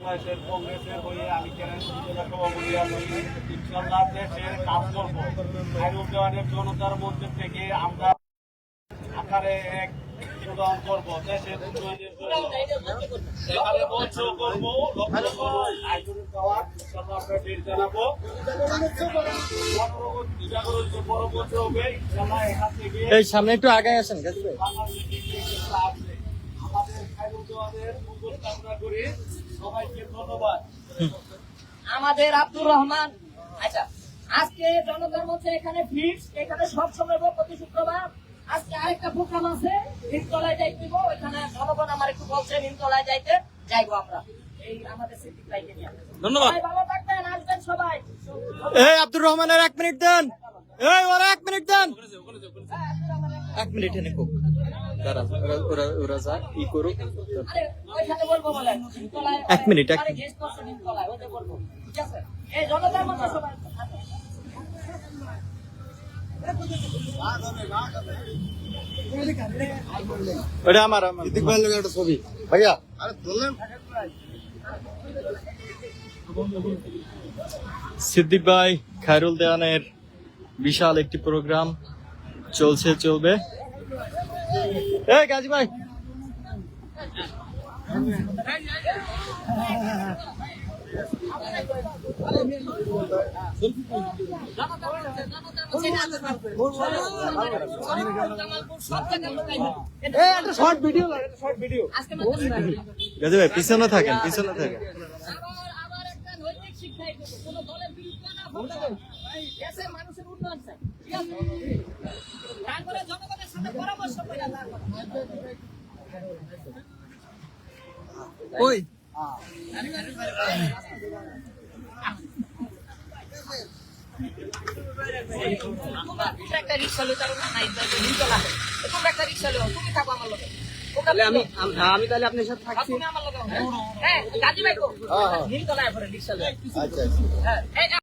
কংগ্রেসের হয়ে আমি সভাপতি আছি। ইনশাআল্লাহ দেশের কাজ করব। আইন জনতার মধ্যে থেকে আমরা আকারে এক যোগদান করব। দেশের উন্নয়নের জন্য এখানে মঞ্চ করব, লক্ষ্য করব, আয়োজনের দেওয়ার আমরা বের জানাবো। বড় মঞ্চ হবে ইনশাআল্লাহ। এখান থেকে এই সামনে একটু আগে আসেন আমাদের খায়রুল দেওয়ানের মঙ্গল কামনা করি। সবাইকে ধন্যবাদ। আমাদের আব্দুর রহমান। আচ্ছা, আজকে জনতার মধ্যে এখানে ফিক্স, এখানে সব সময় প্রতি শুক্রবার। আজকে আরেকটা প্রোগ্রাম আছে, নিমতলায় যাইতে, ওইখানে জনগণ আমার একটু বলছে নিমতলায় যাইতে, যাইবো আমরা এই আমাদের সিদ্দিক ভাইকে নিয়ে। ধন্যবাদ। ভালো থাকবেন, আসবেন সবাই। এই আব্দুর রহমানের 1 মিনিট দেন। এই ওরা 1 মিনিট দেন। 1 মিনিট এনে খুব দাঁড়ান, ওরা যা ই করুক। আরে ওইখানে বলবো বলেন নিমতলায় 1 মিনিট, 1 আরে গেস্ট করছে নিমতলায়, ওইটা বলবো। ঠিক আছে, এই জনতার মধ্যে সবাই ওটা আমার সিদ্দিক ভাইয়ের লগে একটা ছবি ভাইয়া। আরে বললেন সিদ্দিক ভাই খায়রুল দেওয়ানের বিশাল একটি প্রোগ্রাম চলবে। এই গাজী ভাই একটা শর্ট ভিডিও গাজী ভাই পিছনে থাকেন। আবার একটা নৈতিক শিক্ষা, কোন দলের বিরুদ্ধে না বলতে দেশের মানুষের উন্নয়ন চাই। ঠিক আছে, তারপরে জনগণের সাথে পরামর্শ করে ওই একটা রিক্সা লো, তার নাই তোমরা একটা রিক্সা লো, তুমি থাকো আমার লোক। আমি তাহলে আপনার সাথে থাকছি। তুমি আমার লোক। হ্যাঁ গাজী ভাই তো নিমতলায় রিক্সা লো। আচ্ছা। হ্যাঁ